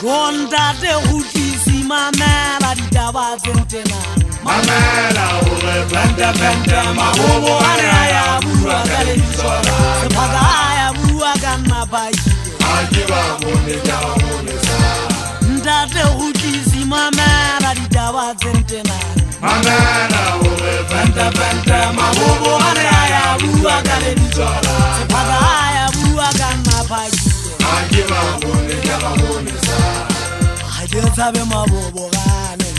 Ronda de hutisi mamela ditaba tsentena Mamela o re benda mabobo ana ya bua ka le tsora sephaga ya bua ka nna ba a ke ba bone ja bone sa ntate hutisi mamela ditaba tsentena Mamela o re benda mabobo ana ya bua ka le tsora sephaga ya bua ka nna ba a ke ba bone ja bone sa ha ke tsabe mabobo gane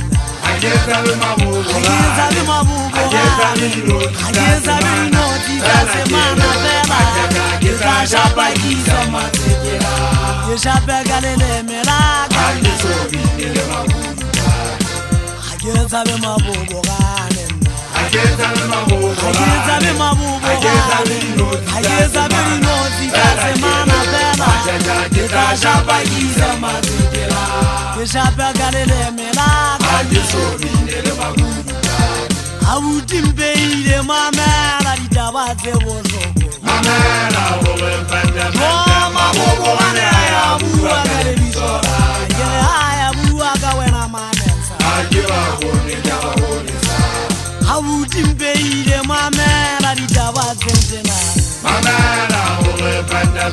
Agezabe mabobo Agezabe mabobo Agezabe inoti kase mana bela Kashapa kisa matekera Keshapa galele melaga Agesobinele mabuta Agezabe mabobo gane Agezabe mabobo Agezabe mabobo Agezabe inoti kase mana bela Kashapa kisa matekera Keshapa galele melaga Agesobinele mabuta Awutimbeile mamela ditaba tse bohloko Mamela o re benda mabobo ana ya bua ka le ditsora ke ya bua ka wena manesa Ageba bone ja bone sa Awutimbeile mamela ditaba tsentena Mamela o re benda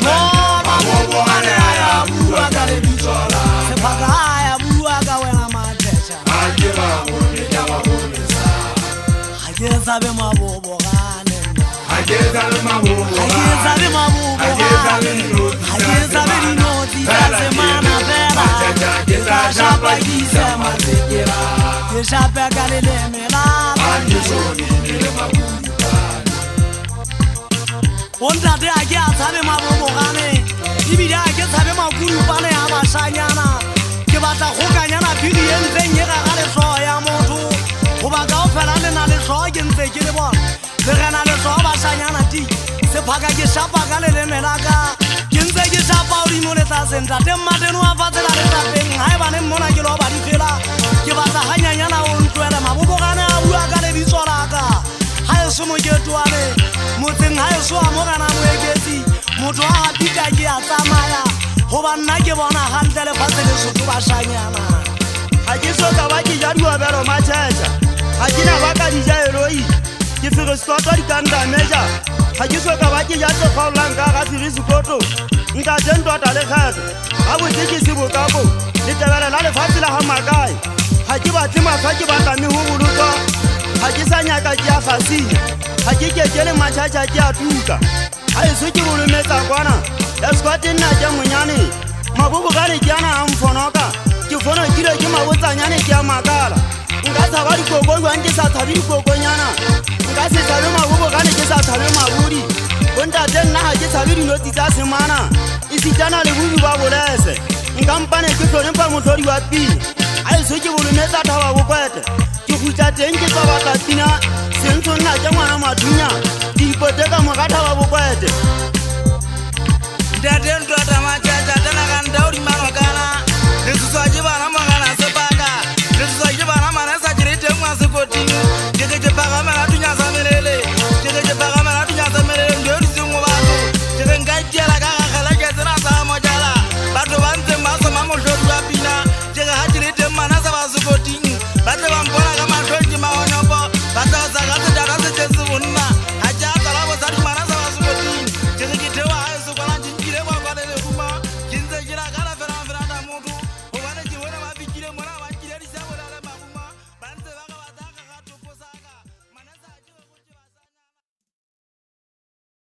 mabobo ana ya bua ka le ditsora sephaga ya bua ka wena manesa Ageba bone ja bone sa ke sabe mabobo gane Agezabe mabobo Agezabe mabobo Agezabe dinoti kase mana bela Kashapa kisa matekera Keshapa galele melala Agesobinele mabuta Ontate ake a tsabe mabobo gane Ebile ake tsabe makuru pane ya bashanyana Ke batla kgokanyana phiri e ntseng e gaga letlhogo ya motho goba ka o fela le na letlhogo ke ntse ke le bona le gena letlhogo bashanyana ti sephaga ke shapa ka leleme la ka ke ntse ke shapa godimo le tlase ntate mmateno a fatsela letlapeng ga e bane mmona ke lo ba di fela ke batla ganyanyana o ntloele mabobo gane a bua ka lebitso la ka ga e se moketwane motseng ga e se wa mogana moeketsi motho a gapika ke a tsamaya goba nna ke bona gantle lefatshe le sotho bashanyana ga ke so ka ba ke ja diobelo matšhetša ga ke na ba ka dija eloi ke fege sekoto dikandameja ga ke so ka ba ke ja tsekgaolang ka ga fege sekoto nka tentota le kgetho ga botse ke sebokabo letebele la lefatshe la ga makae ga ke batle mafa ke batla mehogolotwa ga ke sa nyaka ke a fasile ga ke keke le matšhatša ke a tuka ga eso ke bolometsa kwana ya sekote nna ke monyane mabobo gane ke ana a mfonoka ke fono kile ke mabotsanyane ke a makala nka tshaba dikoko jwang ke sa tshabe dikokonyana nka se tshabe mabobo gane ke sa tshabe mabodi bontate nna ga ke tshabe dinotsi tsa semana e sitana le bobi ba bolese nka mpane ke tlhonepa motlhodi wa pina a eso ke bolometsa thaba bokwete ke gutla teng ke tswa batla pina sentsho nna ke ngwana mathunya ke ipoteka moga thaba bokwete Ntate